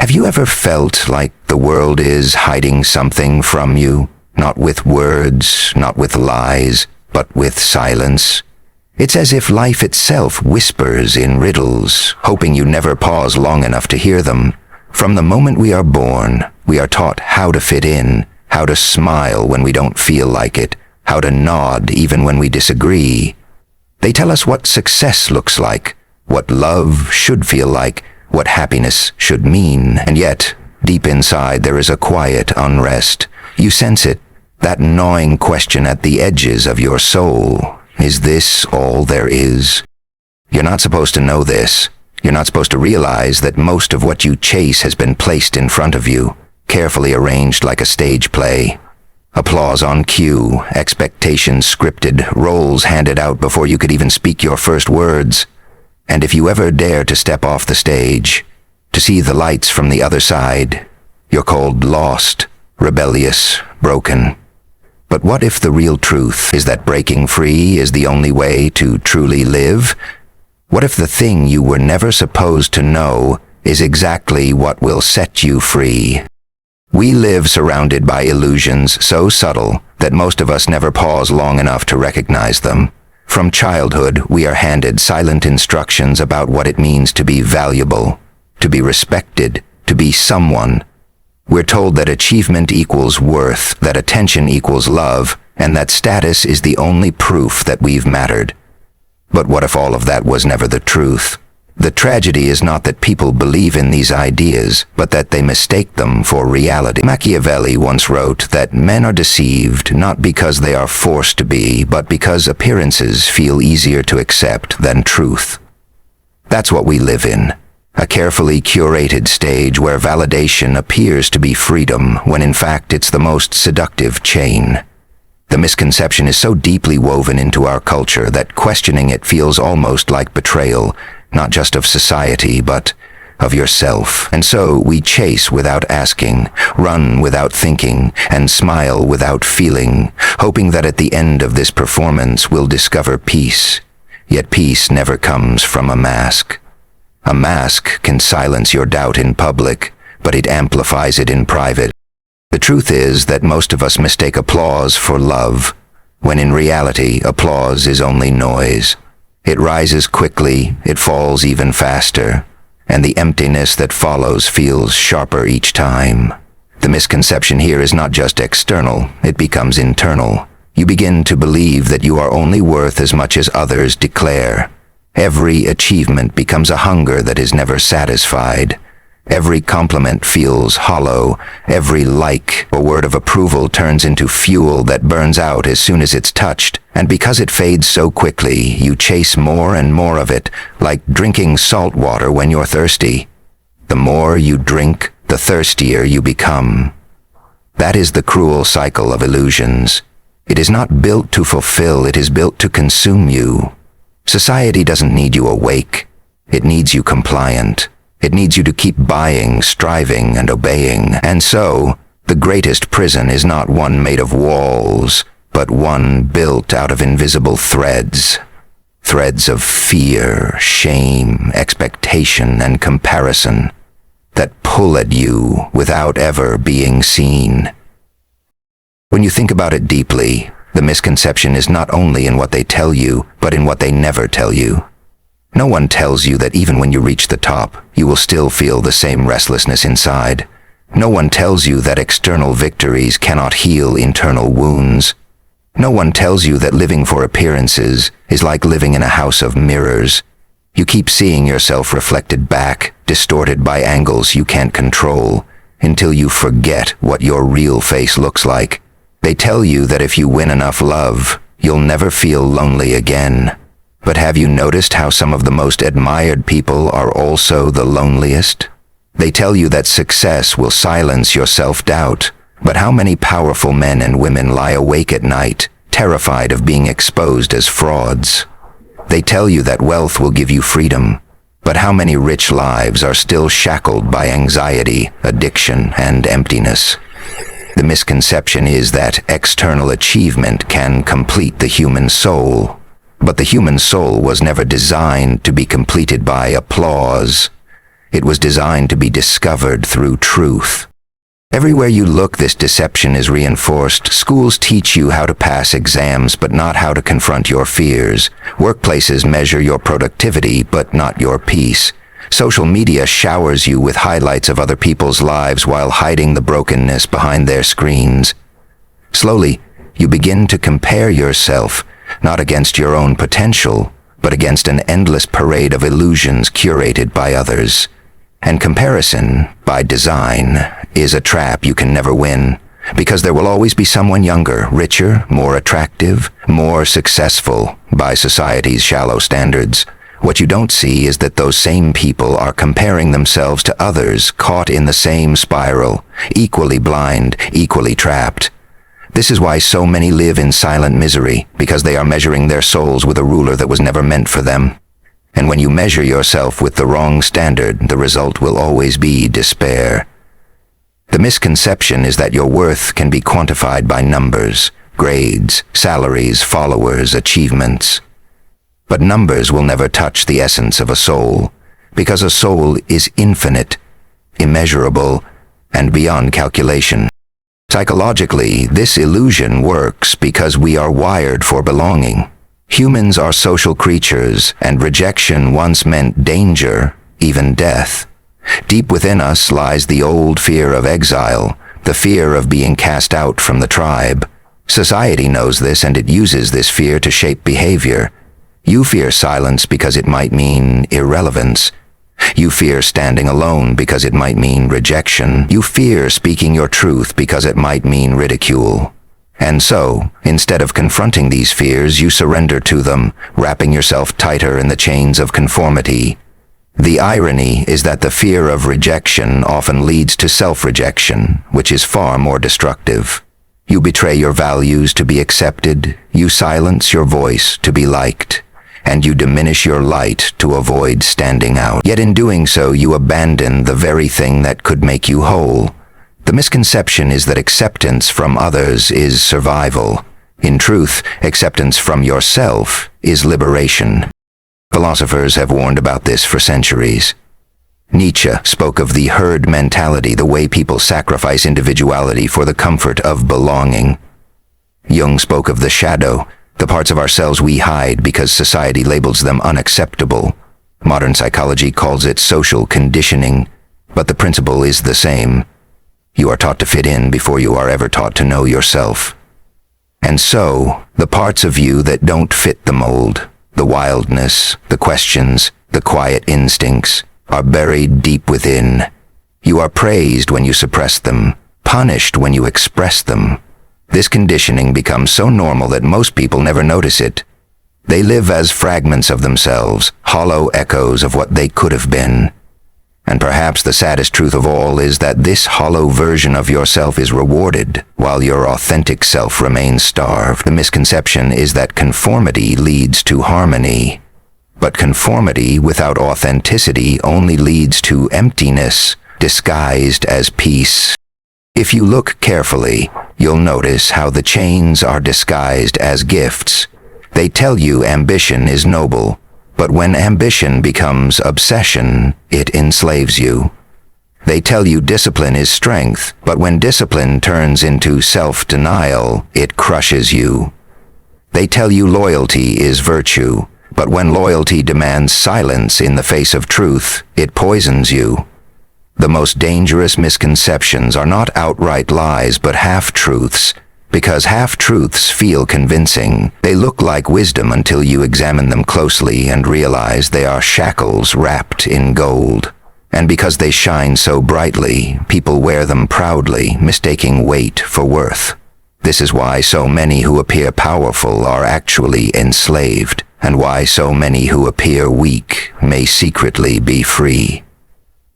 Have you ever felt like the world is hiding something from you? Not with words, not with lies, but with silence. It's as if life itself whispers in riddles, hoping you never pause long enough to hear them. From the moment we are born, we are taught how to fit in, how to smile when we don't feel like it, how to nod even when we disagree. They tell us what success looks like, what love should feel like, what happiness should mean, and yet, deep inside there is a quiet unrest. You sense it, that gnawing question at the edges of your soul. Is this all there is? You're not supposed to know this. You're not supposed to realize that most of what you chase has been placed in front of you, carefully arranged like a stage play. Applause on cue, expectations scripted, roles handed out before you could even speak your first words. And if you ever dare to step off the stage, to see the lights from the other side, you're called lost, rebellious, broken. But what if the real truth is that breaking free is the only way to truly live? What if the thing you were never supposed to know is exactly what will set you free? We live surrounded by illusions so subtle that most of us never pause long enough to recognize them. From childhood, we are handed silent instructions about what it means to be valuable, to be respected, to be someone. We're told that achievement equals worth, that attention equals love, and that status is the only proof that we've mattered. But what if all of that was never the truth? The tragedy is not that people believe in these ideas, but that they mistake them for reality. Machiavelli once wrote that men are deceived not because they are forced to be, but because appearances feel easier to accept than truth. That's what we live in. A carefully curated stage where validation appears to be freedom, when in fact it's the most seductive chain. The misconception is so deeply woven into our culture that questioning it feels almost like betrayal, not just of society, but of yourself. And so we chase without asking, run without thinking, and smile without feeling, hoping that at the end of this performance we'll discover peace. Yet peace never comes from a mask. A mask can silence your doubt in public, but it amplifies it in private. The truth is that most of us mistake applause for love, when in reality applause is only noise. It rises quickly, it falls even faster, and the emptiness that follows feels sharper each time. The misconception here is not just external, it becomes internal. You begin to believe that you are only worth as much as others declare. Every achievement becomes a hunger that is never satisfied. Every compliment feels hollow. Every like or word of approval turns into fuel that burns out as soon as it's touched. And because it fades so quickly, you chase more and more of it, like drinking salt water when you're thirsty. The more you drink, the thirstier you become. That is the cruel cycle of illusions. It is not built to fulfill, it is built to consume you. Society doesn't need you awake. It needs you compliant. It needs you to keep buying, striving, and obeying. And so, the greatest prison is not one made of walls, but one built out of invisible threads. Threads of fear, shame, expectation, and comparison that pull at you without ever being seen. When you think about it deeply, the misconception is not only in what they tell you, but in what they never tell you. No one tells you that even when you reach the top, you will still feel the same restlessness inside. No one tells you that external victories cannot heal internal wounds. No one tells you that living for appearances is like living in a house of mirrors. You keep seeing yourself reflected back, distorted by angles you can't control, until you forget what your real face looks like. They tell you that if you win enough love, you'll never feel lonely again. But have you noticed how some of the most admired people are also the loneliest? They tell you that success will silence your self-doubt, but how many powerful men and women lie awake at night, terrified of being exposed as frauds? They tell you that wealth will give you freedom, but how many rich lives are still shackled by anxiety, addiction, and emptiness? The misconception is that external achievement can complete the human soul. But the human soul was never designed to be completed by applause. It was designed to be discovered through truth. Everywhere you look, this deception is reinforced. Schools teach you how to pass exams, but not how to confront your fears. Workplaces measure your productivity, but not your peace. Social media showers you with highlights of other people's lives while hiding the brokenness behind their screens. Slowly, you begin to compare yourself, not against your own potential, but against an endless parade of illusions curated by others. And comparison, by design, is a trap you can never win, because there will always be someone younger, richer, more attractive, more successful by society's shallow standards. What you don't see is that those same people are comparing themselves to others caught in the same spiral, equally blind, equally trapped. This is why so many live in silent misery, because they are measuring their souls with a ruler that was never meant for them. And when you measure yourself with the wrong standard, the result will always be despair. The misconception is that your worth can be quantified by numbers, grades, salaries, followers, achievements. But numbers will never touch the essence of a soul, because a soul is infinite, immeasurable, and beyond calculation. Psychologically, this illusion works because we are wired for belonging. Humans are social creatures, and rejection once meant danger, even death. Deep within us lies the old fear of exile, the fear of being cast out from the tribe. Society knows this, and it uses this fear to shape behavior. You fear silence because it might mean irrelevance. You fear standing alone because it might mean rejection. You fear speaking your truth because it might mean ridicule. And so, instead of confronting these fears, you surrender to them, wrapping yourself tighter in the chains of conformity. The irony is that the fear of rejection often leads to self-rejection, which is far more destructive. You betray your values to be accepted, you silence your voice to be liked, and you diminish your light to avoid standing out. Yet in doing so, you abandon the very thing that could make you whole. The misconception is that acceptance from others is survival. In truth, acceptance from yourself is liberation. Philosophers have warned about this for centuries. Nietzsche spoke of the herd mentality, the way people sacrifice individuality for the comfort of belonging. Jung spoke of the shadow, the parts of ourselves we hide because society labels them unacceptable. Modern psychology calls it social conditioning, but the principle is the same. You are taught to fit in before you are ever taught to know yourself. And so, the parts of you that don't fit the mold, the wildness, the questions, the quiet instincts, are buried deep within. You are praised when you suppress them, punished when you express them. This conditioning becomes so normal that most people never notice it. They live as fragments of themselves, hollow echoes of what they could have been. And perhaps the saddest truth of all is that this hollow version of yourself is rewarded, while your authentic self remains starved. The misconception is that conformity leads to harmony. But conformity without authenticity only leads to emptiness, disguised as peace. If you look carefully, you'll notice how the chains are disguised as gifts. They tell you ambition is noble, but when ambition becomes obsession, it enslaves you. They tell you discipline is strength, but when discipline turns into self-denial, it crushes you. They tell you loyalty is virtue, but when loyalty demands silence in the face of truth, it poisons you. The most dangerous misconceptions are not outright lies but half-truths, because half-truths feel convincing. They look like wisdom until you examine them closely and realize they are shackles wrapped in gold. And because they shine so brightly, people wear them proudly, mistaking weight for worth. This is why so many who appear powerful are actually enslaved, and why so many who appear weak may secretly be free.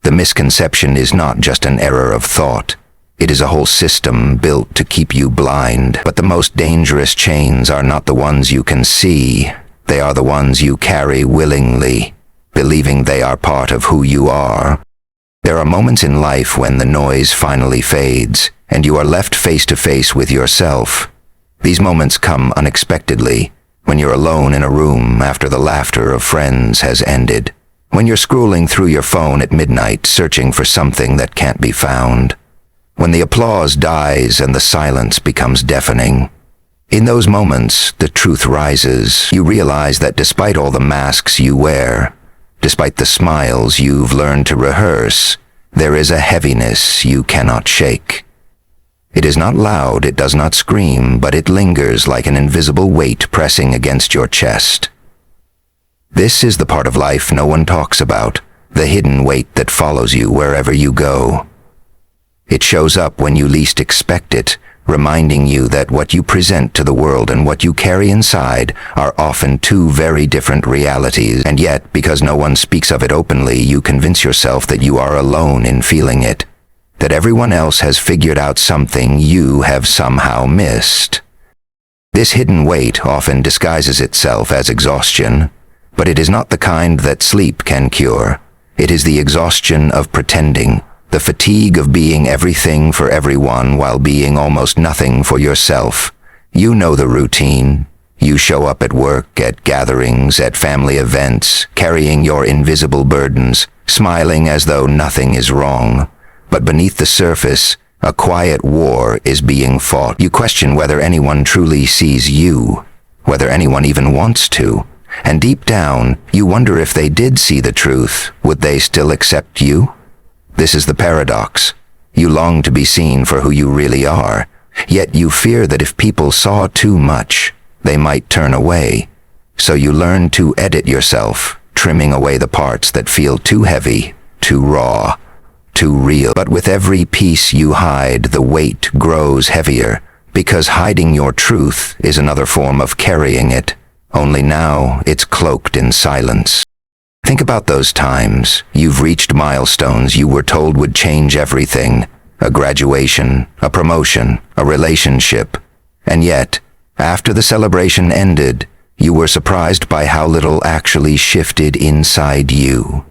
The misconception is not just an error of thought. It is a whole system built to keep you blind. But the most dangerous chains are not the ones you can see. They are the ones you carry willingly, believing they are part of who you are. There are moments in life when the noise finally fades, and you are left face to face with yourself. These moments come unexpectedly, when you're alone in a room after the laughter of friends has ended, When you're scrolling through your phone at midnight searching for something that can't be found. When the applause dies and the silence becomes deafening. In those moments, the truth rises. You realize that despite all the masks you wear, despite the smiles you've learned to rehearse, there is a heaviness you cannot shake. It is not loud, it does not scream, but it lingers like an invisible weight pressing against your chest. This is the part of life no one talks about, the hidden weight that follows you wherever you go. It shows up when you least expect it, reminding you that what you present to the world and what you carry inside are often two very different realities, and yet, because no one speaks of it openly, you convince yourself that you are alone in feeling it, that everyone else has figured out something you have somehow missed. This hidden weight often disguises itself as exhaustion, but it is not the kind that sleep can cure. It is the exhaustion of pretending, the fatigue of being everything for everyone while being almost nothing for yourself. You know the routine. You show up at work, at gatherings, at family events, carrying your invisible burdens, smiling as though nothing is wrong. But beneath the surface, a quiet war is being fought. You question whether anyone truly sees you, whether anyone even wants to. And deep down, you wonder if they did see the truth, would they still accept you? This is the paradox. You long to be seen for who you really are, yet you fear that if people saw too much, they might turn away. So you learn to edit yourself, trimming away the parts that feel too heavy, too raw, too real. But with every piece you hide, the weight grows heavier, because hiding your truth is another form of carrying it. Only now it's cloaked in silence. Think about those times you've reached milestones you were told would change everything, a graduation, a promotion, a relationship. And yet, after the celebration ended, you were surprised by how little actually shifted inside you.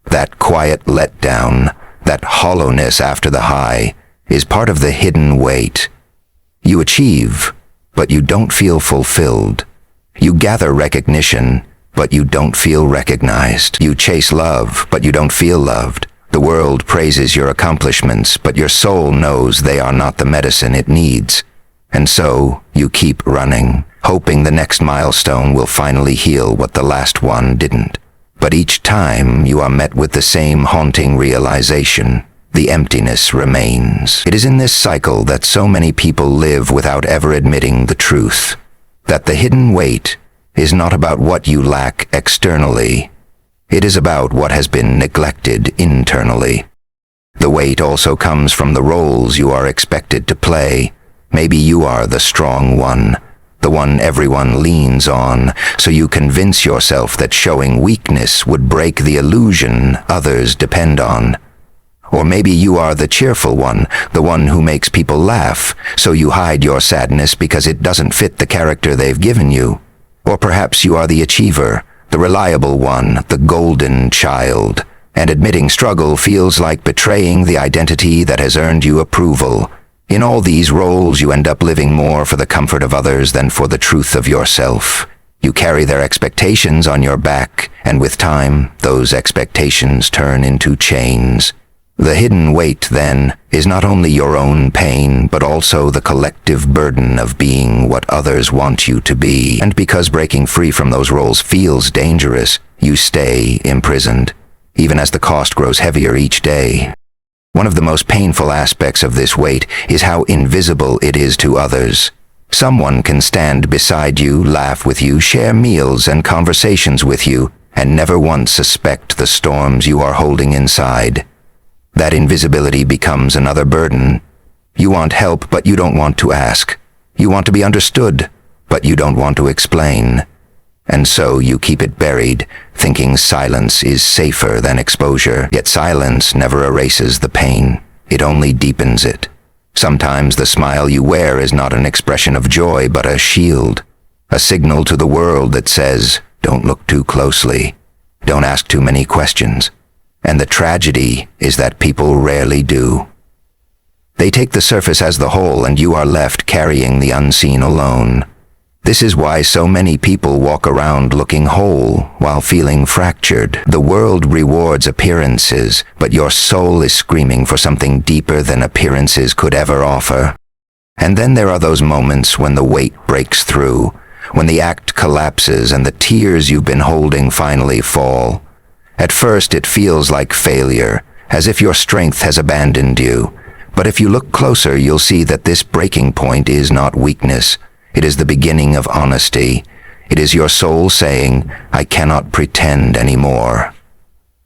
That quiet letdown, that hollowness after the high, is part of the hidden weight. You achieve, but you don't feel fulfilled. You gather recognition, but you don't feel recognized. You chase love, but you don't feel loved. The world praises your accomplishments, but your soul knows they are not the medicine it needs. And so, you keep running, hoping the next milestone will finally heal what the last one didn't. But each time, you are met with the same haunting realization. The emptiness remains. It is in this cycle that so many people live without ever admitting the truth. That the hidden weight is not about what you lack externally. It is about what has been neglected internally. The weight also comes from the roles you are expected to play. Maybe you are the strong one, the one everyone leans on, so you convince yourself that showing weakness would break the illusion others depend on. Or maybe you are the cheerful one, the one who makes people laugh, so you hide your sadness because it doesn't fit the character they've given you. Or perhaps you are the achiever, the reliable one, the golden child, and admitting struggle feels like betraying the identity that has earned you approval. In all these roles, you end up living more for the comfort of others than for the truth of yourself. You carry their expectations on your back, and with time, those expectations turn into chains. The hidden weight, then, is not only your own pain, but also the collective burden of being what others want you to be. And because breaking free from those roles feels dangerous, you stay imprisoned, even as the cost grows heavier each day. One of the most painful aspects of this weight is how invisible it is to others. Someone can stand beside you, laugh with you, share meals and conversations with you, and never once suspect the storms you are holding inside. That invisibility becomes another burden. You want help, but you don't want to ask. You want to be understood, but you don't want to explain. And so you keep it buried, thinking silence is safer than exposure. Yet silence never erases the pain. It only deepens it. Sometimes the smile you wear is not an expression of joy, but a shield. A signal to the world that says, don't look too closely. Don't ask too many questions. And the tragedy is that people rarely do. They take the surface as the whole, and you are left carrying the unseen alone. This is why so many people walk around looking whole while feeling fractured. The world rewards appearances, but your soul is screaming for something deeper than appearances could ever offer. And then there are those moments when the weight breaks through, when the act collapses and the tears you've been holding finally fall. At first it feels like failure, as if your strength has abandoned you. But if you look closer, you'll see that this breaking point is not weakness. It is the beginning of honesty. It is your soul saying, I cannot pretend anymore.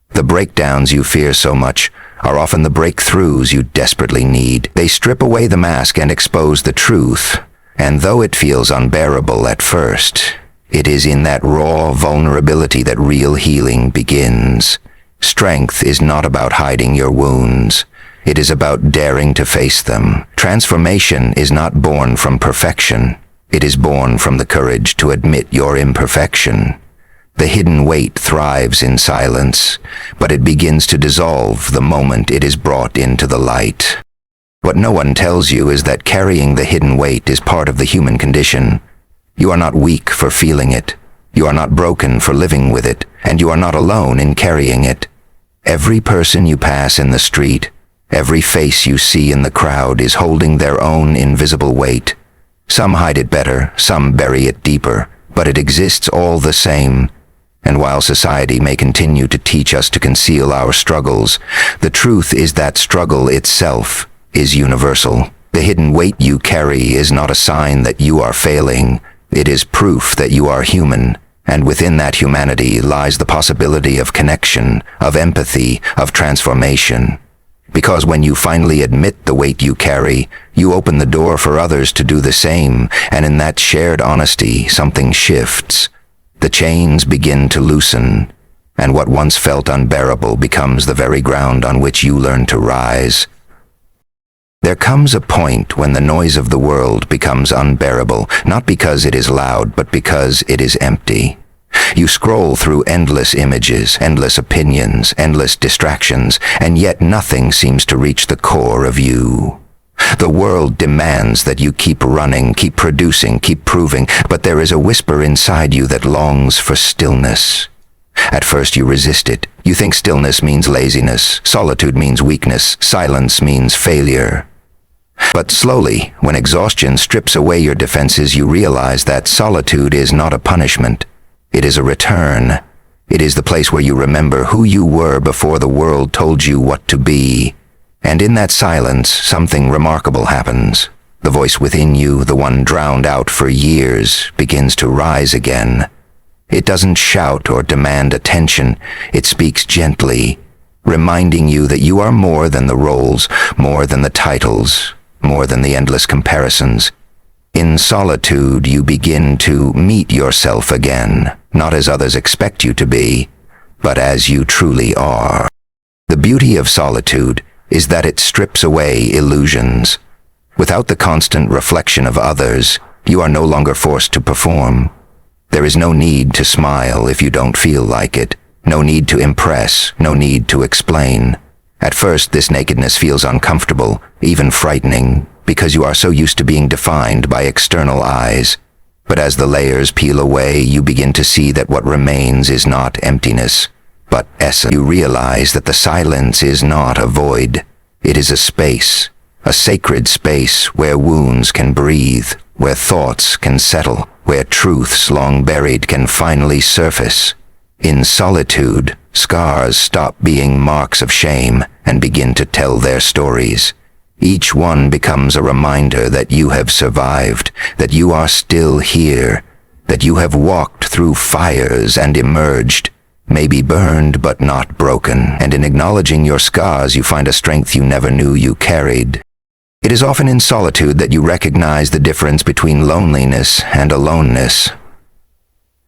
The breakdowns you fear so much are often the breakthroughs you desperately need. They strip away the mask and expose the truth. And though it feels unbearable at first, it is in that raw vulnerability that real healing begins. Strength is not about hiding your wounds. It is about daring to face them. Transformation is not born from perfection. It is born from the courage to admit your imperfection. The hidden weight thrives in silence, but it begins to dissolve the moment it is brought into the light. What no one tells you is that carrying the hidden weight is part of the human condition. You are not weak for feeling it. You are not broken for living with it, and you are not alone in carrying it. Every person you pass in the street, every face you see in the crowd is holding their own invisible weight. Some hide it better, some bury it deeper, but it exists all the same. And while society may continue to teach us to conceal our struggles, the truth is that struggle itself is universal. The hidden weight you carry is not a sign that you are failing. It is proof that you are human, and within that humanity lies the possibility of connection, of empathy, of transformation. Because when you finally admit the weight you carry, you open the door for others to do the same, and in that shared honesty, something shifts. The chains begin to loosen, and what once felt unbearable becomes the very ground on which you learn to rise. There comes a point when the noise of the world becomes unbearable, not because it is loud, but because it is empty. You scroll through endless images, endless opinions, endless distractions, and yet nothing seems to reach the core of you. The world demands that you keep running, keep producing, keep proving, but there is a whisper inside you that longs for stillness. At first you resist it. You think stillness means laziness, solitude means weakness, silence means failure. But slowly, when exhaustion strips away your defenses, you realize that solitude is not a punishment. It is a return. It is the place where you remember who you were before the world told you what to be. And in that silence, something remarkable happens. The voice within you, the one drowned out for years, begins to rise again. It doesn't shout or demand attention. It speaks gently, reminding you that you are more than the roles, more than the titles, more than the endless comparisons. In solitude, you begin to meet yourself again, not as others expect you to be, but as you truly are. The beauty of solitude is that it strips away illusions. Without the constant reflection of others, you are no longer forced to perform. There is no need to smile if you don't feel like it, no need to impress, no need to explain. At first, this nakedness feels uncomfortable, even frightening, because you are so used to being defined by external eyes. But as the layers peel away, you begin to see that what remains is not emptiness, but essence. You realize that the silence is not a void. It is a space, a sacred space where wounds can breathe, where thoughts can settle, where truths long buried can finally surface. In solitude, scars stop being marks of shame and begin to tell their stories. Each one becomes a reminder that you have survived, that you are still here, that you have walked through fires and emerged, maybe burned but not broken, and in acknowledging your scars you find a strength you never knew you carried. It is often in solitude that you recognize the difference between loneliness and aloneness.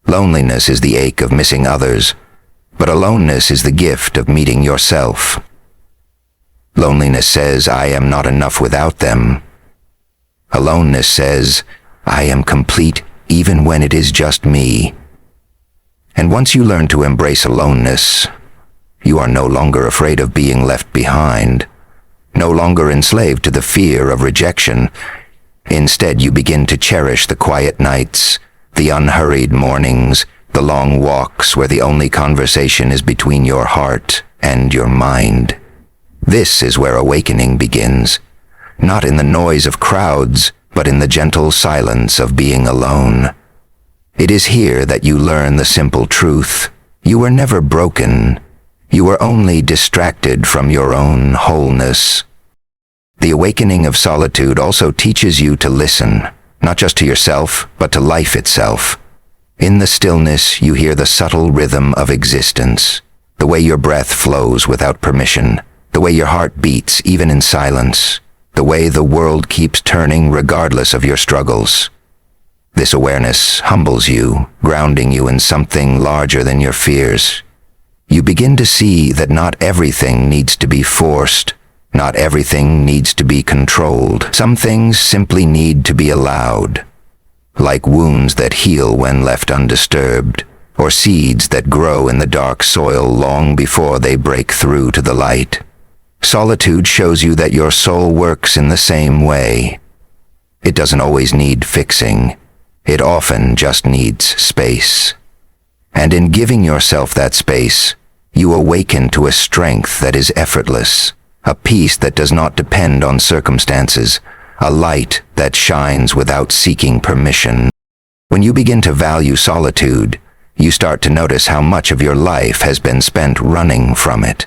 Loneliness is the ache of missing others, but aloneness is the gift of meeting yourself. Loneliness says, I am not enough without them. Aloneness says, I am complete even when it is just me. And once you learn to embrace aloneness, you are no longer afraid of being left behind, no longer enslaved to the fear of rejection. Instead, you begin to cherish the quiet nights, the unhurried mornings, the long walks where the only conversation is between your heart and your mind. This is where awakening begins, not in the noise of crowds, but in the gentle silence of being alone. It is here that you learn the simple truth. You were never broken. You were only distracted from your own wholeness. The awakening of solitude also teaches you to listen, not just to yourself, but to life itself. In the stillness, you hear the subtle rhythm of existence, the way your breath flows without permission, the way your heart beats even in silence, the way the world keeps turning regardless of your struggles. This awareness humbles you, grounding you in something larger than your fears. You begin to see that not everything needs to be forced. Not everything needs to be controlled. Some things simply need to be allowed. Like wounds that heal when left undisturbed, or seeds that grow in the dark soil long before they break through to the light. Solitude shows you that your soul works in the same way. It doesn't always need fixing. It often just needs space. And in giving yourself that space, you awaken to a strength that is effortless, a peace that does not depend on circumstances, a light that shines without seeking permission. When you begin to value solitude, you start to notice how much of your life has been spent running from it.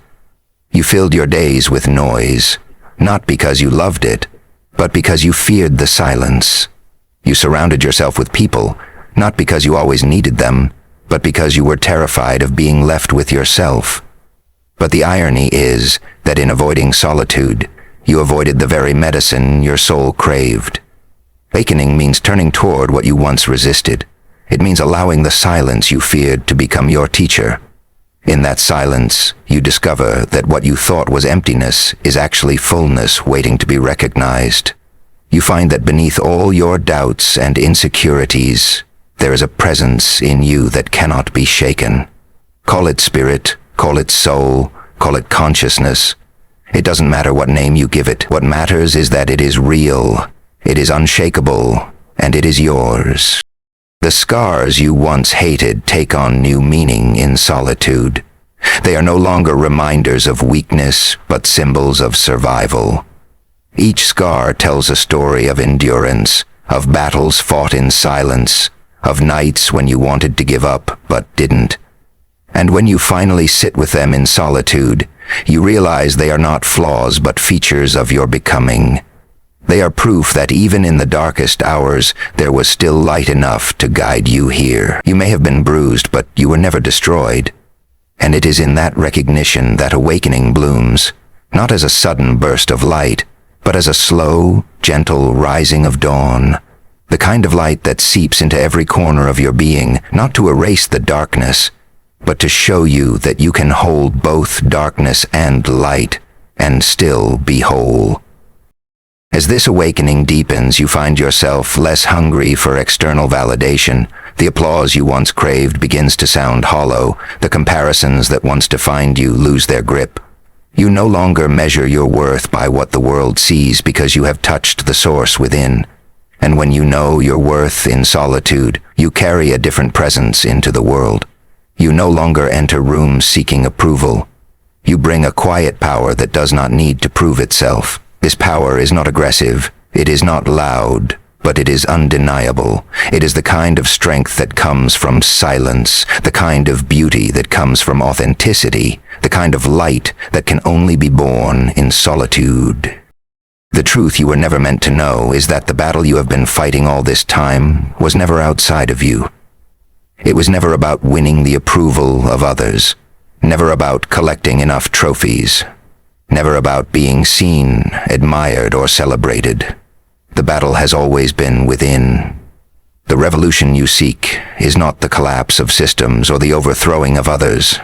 You filled your days with noise, not because you loved it, but because you feared the silence. You surrounded yourself with people, not because you always needed them, but because you were terrified of being left with yourself. But the irony is that in avoiding solitude, you avoided the very medicine your soul craved. Awakening means turning toward what you once resisted. It means allowing the silence you feared to become your teacher. In that silence, you discover that what you thought was emptiness is actually fullness waiting to be recognized. You find that beneath all your doubts and insecurities, there is a presence in you that cannot be shaken. Call it spirit, call it soul, call it consciousness. It doesn't matter what name you give it. What matters is that it is real, it is unshakable, and it is yours. The scars you once hated take on new meaning in solitude. They are no longer reminders of weakness, but symbols of survival. Each scar tells a story of endurance, of battles fought in silence, of nights when you wanted to give up but didn't. And when you finally sit with them in solitude, you realize they are not flaws but features of your becoming. They are proof that even in the darkest hours, there was still light enough to guide you here. You may have been bruised, but you were never destroyed. And it is in that recognition that awakening blooms, not as a sudden burst of light, but as a slow, gentle rising of dawn. The kind of light that seeps into every corner of your being, not to erase the darkness, but to show you that you can hold both darkness and light, and still be whole. As this awakening deepens, you find yourself less hungry for external validation. The applause you once craved begins to sound hollow. The comparisons that once defined you lose their grip. You no longer measure your worth by what the world sees because you have touched the source within. And when you know your worth in solitude, you carry a different presence into the world. You no longer enter rooms seeking approval. You bring a quiet power that does not need to prove itself. This power is not aggressive, it is not loud, but it is undeniable. It is the kind of strength that comes from silence, the kind of beauty that comes from authenticity, the kind of light that can only be born in solitude. The truth you were never meant to know is that the battle you have been fighting all this time was never outside of you. It was never about winning the approval of others, never about collecting enough trophies, never about being seen, admired, or celebrated. The battle has always been within. The revolution you seek is not the collapse of systems or the overthrowing of others.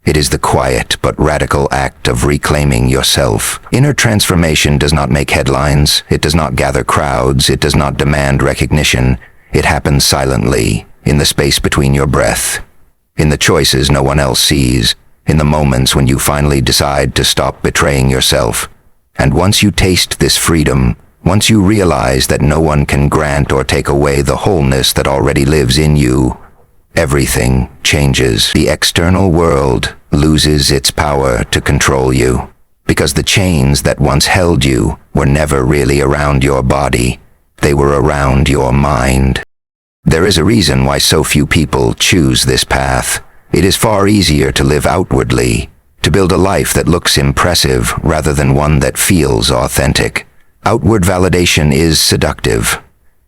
It is the quiet but radical act of reclaiming yourself. Inner transformation does not make headlines, it does not gather crowds, it does not demand recognition. It happens silently, in the space between your breath, in the choices no one else sees, in the moments when you finally decide to stop betraying yourself. And once you taste this freedom, Once you realize that no one can grant or take away the wholeness that already lives in you, everything changes. The external world loses its power to control you, because the chains that once held you were never really around your body. They were around your mind. There is a reason why so few people choose this path. It is far easier to live outwardly, to build a life that looks impressive rather than one that feels authentic. Outward validation is seductive.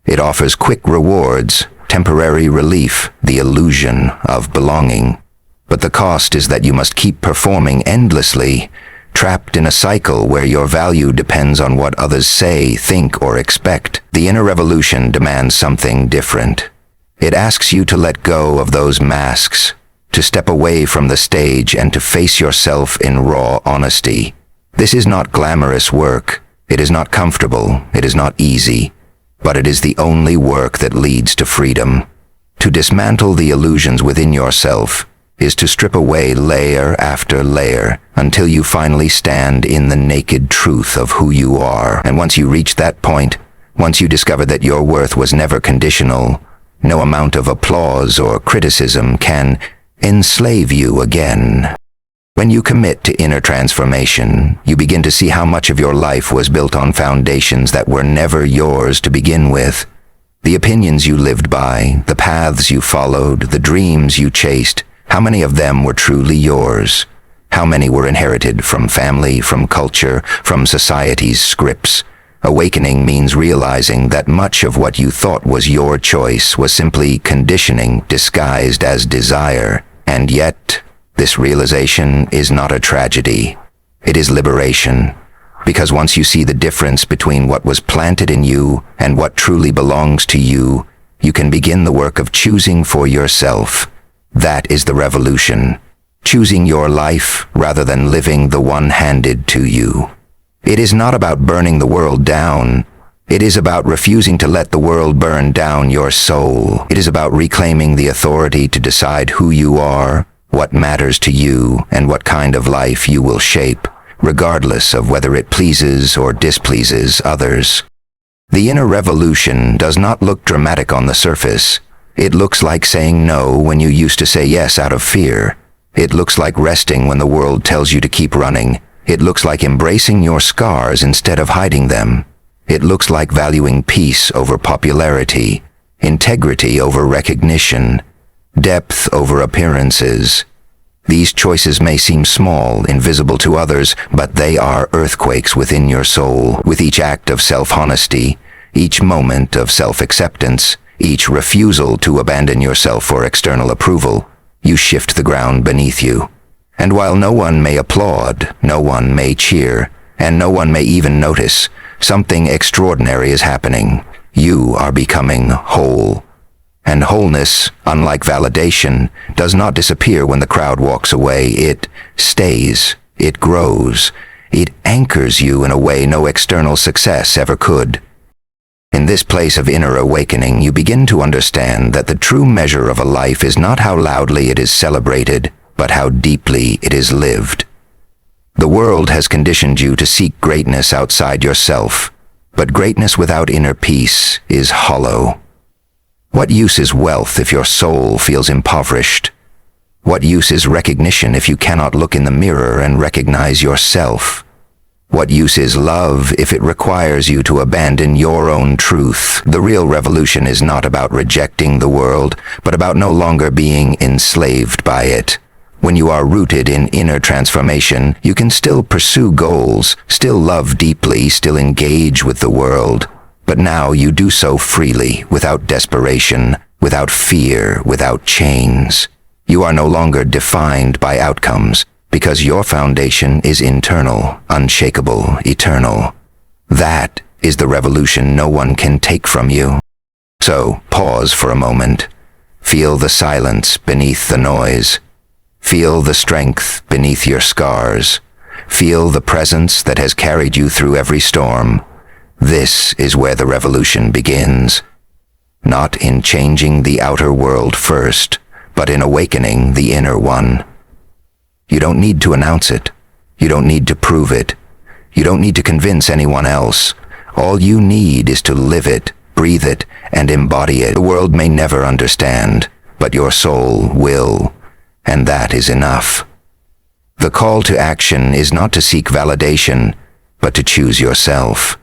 It offers quick rewards, temporary relief, the illusion of belonging. But the cost is that you must keep performing endlessly, trapped in a cycle where your value depends on what others say, think, or expect. The inner revolution demands something different. It asks you to let go of those masks, to step away from the stage and to face yourself in raw honesty. This is not glamorous work. It is not comfortable. It is not easy. But it is the only work that leads to freedom. To dismantle the illusions within yourself is to strip away layer after layer until you finally stand in the naked truth of who you are. And once you reach that point, once you discover that your worth was never conditional, no amount of applause or criticism can enslave you again. When you commit to inner transformation, you begin to see how much of your life was built on foundations that were never yours to begin with. The opinions you lived by, the paths you followed, the dreams you chased, how many of them were truly yours? How many were inherited from family, from culture, from society's scripts? Awakening means realizing that much of what you thought was your choice was simply conditioning disguised as desire. And yet, this realization is not a tragedy. It is liberation. Because once you see the difference between what was planted in you and what truly belongs to you, you can begin the work of choosing for yourself. That is the revolution. Choosing your life rather than living the one handed to you. It is not about burning the world down. It is about refusing to let the world burn down your soul. It is about reclaiming the authority to decide who you are, what matters to you, and what kind of life you will shape, regardless of whether it pleases or displeases others. The inner revolution does not look dramatic on the surface. It looks like saying no when you used to say yes out of fear. It looks like resting when the world tells you to keep running. It looks like embracing your scars instead of hiding them. It looks like valuing peace over popularity, integrity over recognition, depth over appearances. These choices may seem small, invisible to others, but they are earthquakes within your soul. With each act of self-honesty, each moment of self-acceptance, each refusal to abandon yourself for external approval, you shift the ground beneath you. And while no one may applaud, no one may cheer, and no one may even notice, something extraordinary is happening. You are becoming whole. And wholeness, unlike validation, does not disappear when the crowd walks away. It stays. It grows. It anchors you in a way no external success ever could. In this place of inner awakening, you begin to understand that the true measure of a life is not how loudly it is celebrated, but how deeply it is lived. The world has conditioned you to seek greatness outside yourself, but greatness without inner peace is hollow. What use is wealth if your soul feels impoverished? What use is recognition if you cannot look in the mirror and recognize yourself? What use is love if it requires you to abandon your own truth? The real revolution is not about rejecting the world, but about no longer being enslaved by it. When you are rooted in inner transformation, you can still pursue goals, still love deeply, still engage with the world. But now you do so freely, without desperation, without fear, without chains. You are no longer defined by outcomes, because your foundation is internal, unshakable, eternal. That is the revolution no one can take from you. So, pause for a moment. Feel the silence beneath the noise. Feel the strength beneath your scars. Feel the presence that has carried you through every storm. This is where the revolution begins. Not in changing the outer world first, but in awakening the inner one. You don't need to announce it. You don't need to prove it. You don't need to convince anyone else. All you need is to live it, breathe it, and embody it. The world may never understand, but your soul will, and that is enough. The call to action is not to seek validation, but to choose yourself.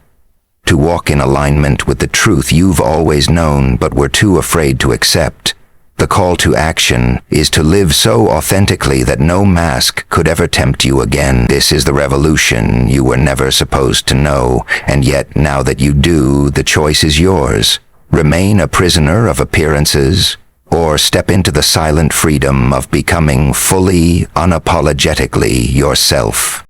To walk in alignment with the truth you've always known but were too afraid to accept. The call to action is to live so authentically that no mask could ever tempt you again. This is the revolution you were never supposed to know, and yet now that you do, the choice is yours. Remain a prisoner of appearances, or step into the silent freedom of becoming fully, unapologetically yourself.